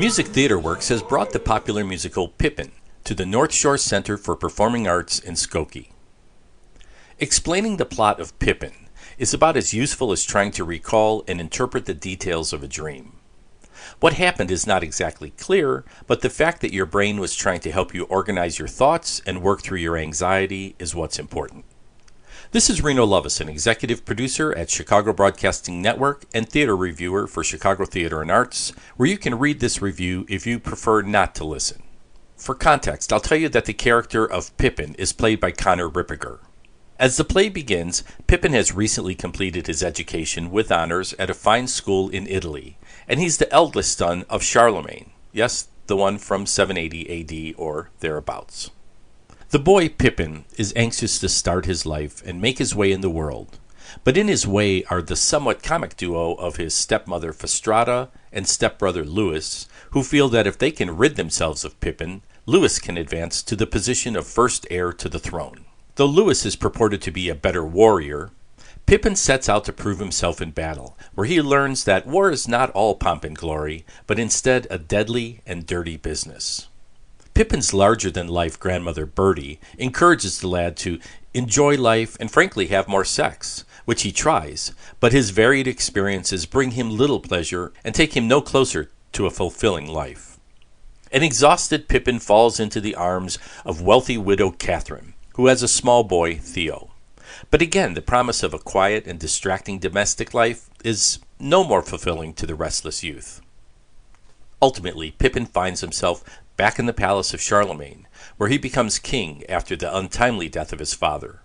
Music Theater Works has brought the popular musical Pippin to the North Shore Center for Performing Arts in Skokie. Explaining the plot of Pippin is about as useful as trying to recall and interpret the details of a dream. What happened is not exactly clear, but the fact that your brain was trying to help you organize your thoughts and work through your anxiety is what's important. This is Reno Lovison, executive producer at Chicago Broadcasting Network and theater reviewer for Chicago Theater and Arts, where you can read this review if you prefer not to listen. For context, I'll tell you that the character of Pippin is played by Connor Rippiger. As the play begins, Pippin has recently completed his education with honors at a fine school in Italy, and he's the eldest son of Charlemagne, yes, the one from 780 AD or thereabouts. The boy Pippin is anxious to start his life and make his way in the world, but in his way are the somewhat comic duo of his stepmother Fastrada and stepbrother Louis, who feel that if they can rid themselves of Pippin, Louis can advance to the position of first heir to the throne. Though Louis is purported to be a better warrior, Pippin sets out to prove himself in battle, where he learns that war is not all pomp and glory, but instead a deadly and dirty business. Pippin's larger-than-life grandmother Bertie encourages the lad to enjoy life and frankly have more sex, which he tries, but his varied experiences bring him little pleasure and take him no closer to a fulfilling life. An exhausted Pippin falls into the arms of wealthy widow Catherine, who has a small boy, Theo. But again, the promise of a quiet and distracting domestic life is no more fulfilling to the restless youth. Ultimately, Pippin finds himself back in the palace of Charlemagne, where he becomes king after the untimely death of his father.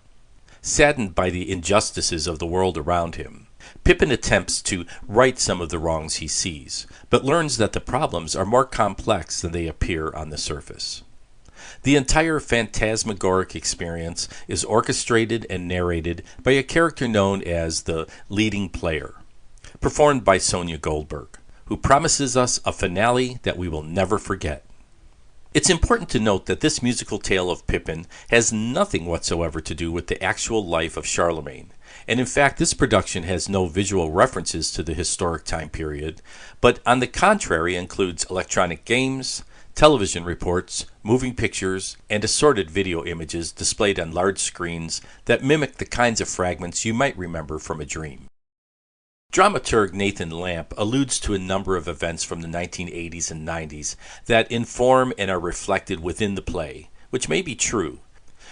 Saddened by the injustices of the world around him, Pippin attempts to right some of the wrongs he sees, but learns that the problems are more complex than they appear on the surface. The entire phantasmagoric experience is orchestrated and narrated by a character known as the leading player, performed by Sonia Goldberg, who promises us a finale that we will never forget. It's important to note that this musical tale of Pippin has nothing whatsoever to do with the actual life of Charlemagne, and in fact this production has no visual references to the historic time period, but on the contrary includes electronic games, television reports, moving pictures, and assorted video images displayed on large screens that mimic the kinds of fragments you might remember from a dream. Dramaturg Nathan Lamp alludes to a number of events from the 1980s and 90s that inform and are reflected within the play, which may be true.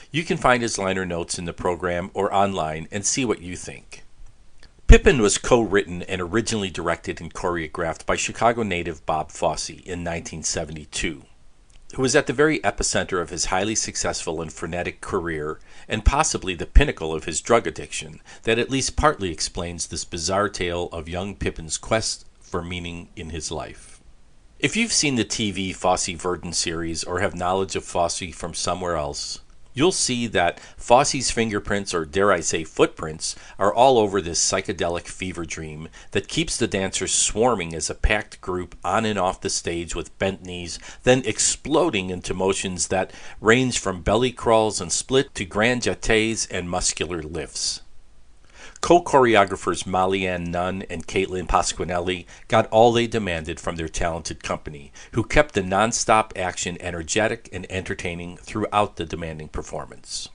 You can find his liner notes in the program or online and see what you think. Pippin was co-written and originally directed and choreographed by Chicago native Bob Fosse in 1972, who was at the very epicenter of his highly successful and frenetic career and possibly the pinnacle of his drug addiction that at least partly explains this bizarre tale of young Pippin's quest for meaning in his life. If you've seen the TV Fosse-Verdon series or have knowledge of Fosse from somewhere else, you'll see that Fosse's fingerprints, or dare I say footprints, are all over this psychedelic fever dream that keeps the dancers swarming as a packed group on and off the stage with bent knees, then exploding into motions that range from belly crawls and split to grand jetés and muscular lifts. Co-choreographers Molly Ann Nunn and Caitlin Pasquinelli got all they demanded from their talented company, who kept the non-stop action energetic and entertaining throughout the demanding performance.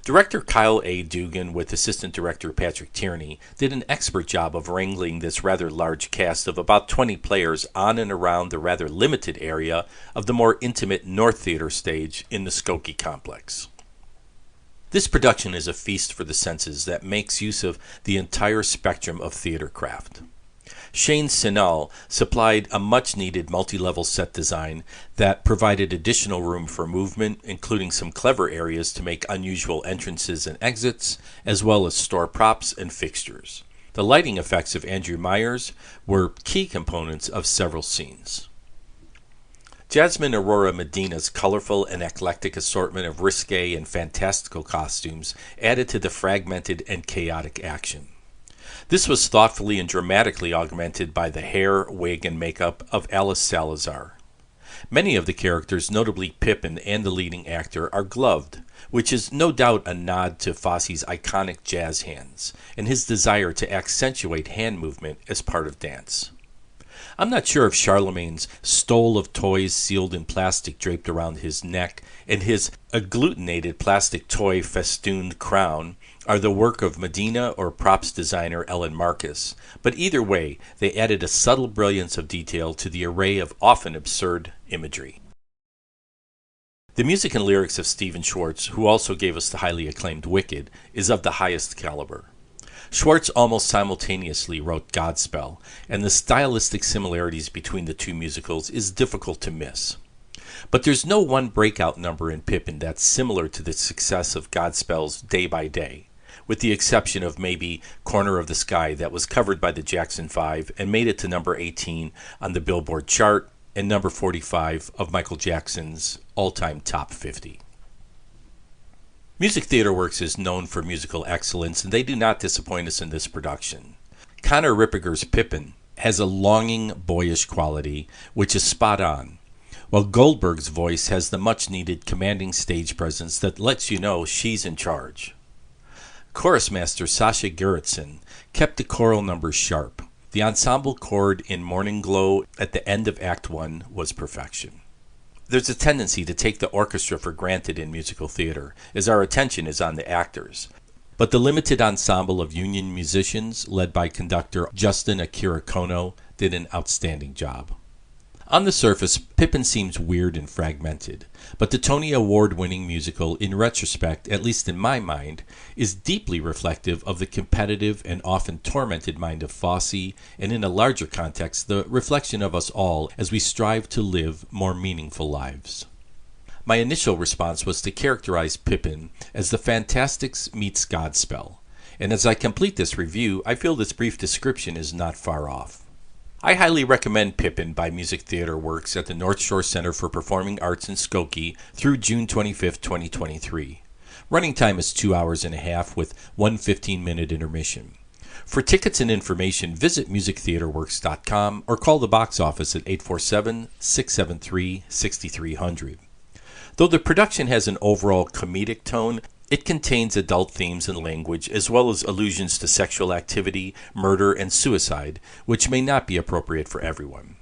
Director Kyle A. Dugan with assistant director Patrick Tierney did an expert job of wrangling this rather large cast of about 20 players on and around the rather limited area of the more intimate North Theater stage in the Skokie complex. This production is a feast for the senses that makes use of the entire spectrum of theater craft. Shane Sinal supplied a much-needed multi-level set design that provided additional room for movement, including some clever areas to make unusual entrances and exits, as well as store props and fixtures. The lighting effects of Andrew Myers were key components of several scenes. Jasmine Aurora Medina's colorful and eclectic assortment of risque and fantastical costumes added to the fragmented and chaotic action. This was thoughtfully and dramatically augmented by the hair, wig, and makeup of Alice Salazar. Many of the characters, notably Pippin and the leading actor, are gloved, which is no doubt a nod to Fosse's iconic jazz hands and his desire to accentuate hand movement as part of dance. I'm not sure if Charlemagne's stole of toys sealed in plastic draped around his neck and his agglutinated plastic toy festooned crown are the work of Medina or props designer Ellen Marcus, but either way, they added a subtle brilliance of detail to the array of often absurd imagery. The music and lyrics of Stephen Schwartz, who also gave us the highly acclaimed Wicked, is of the highest caliber. Schwartz almost simultaneously wrote Godspell, and the stylistic similarities between the two musicals is difficult to miss. But there's no one breakout number in Pippin that's similar to the success of Godspell's Day by Day, with the exception of maybe Corner of the Sky that was covered by the Jackson 5 and made it to number 18 on the Billboard chart and number 45 of Michael Jackson's all-time top 50. Music Theater Works is known for musical excellence, and they do not disappoint us in this production. Conor Ripperger's Pippin has a longing, boyish quality, which is spot on, while Goldberg's voice has the much-needed commanding stage presence that lets you know she's in charge. Chorus master Sasha Gerritsen kept the choral numbers sharp. The ensemble chord in Morning Glow at the end of Act 1 was perfection. There's a tendency to take the orchestra for granted in musical theater, as our attention is on the actors. But the limited ensemble of union musicians, led by conductor Justin Akira Kono, did an outstanding job. On the surface, Pippin seems weird and fragmented, but the Tony Award-winning musical, in retrospect, at least in my mind, is deeply reflective of the competitive and often tormented mind of Fosse, and in a larger context, the reflection of us all as we strive to live more meaningful lives. My initial response was to characterize Pippin as the Fantastiks meets Godspell, and as I complete this review, I feel this brief description is not far off. I highly recommend Pippin by Music Theater Works at the North Shore Center for Performing Arts in Skokie through June 25, 2023. Running time is 2 hours and a half with one 15-minute intermission. For tickets and information, visit musictheaterworks.com or call the box office at 847-673-6300. Though the production has an overall comedic tone, it contains adult themes and language, as well as allusions to sexual activity, murder, and suicide, which may not be appropriate for everyone.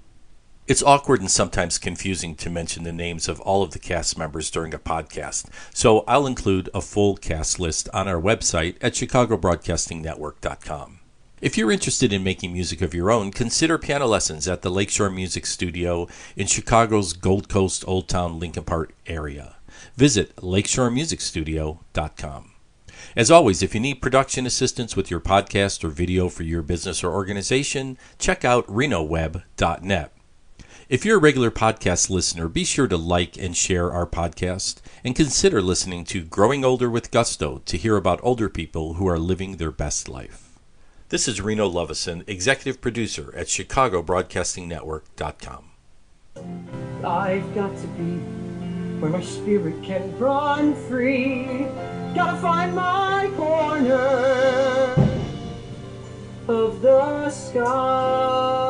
It's awkward and sometimes confusing to mention the names of all of the cast members during a podcast, so I'll include a full cast list on our website at chicagobroadcastingnetwork.com. If you're interested in making music of your own, consider piano lessons at the Lakeshore Music Studio in Chicago's Gold Coast Old Town Lincoln Park area. Visit lakeshoremusicstudio.com. As always, if you need production assistance with your podcast or video for your business or organization, check out renoweb.net. If you're a regular podcast listener, be sure to like and share our podcast and consider listening to Growing Older with Gusto to hear about older people who are living their best life. This is Reno Lovison, executive producer at ChicagoBroadcastingNetwork.com. I've got to be where my spirit can run free. Gotta find my corner of the sky.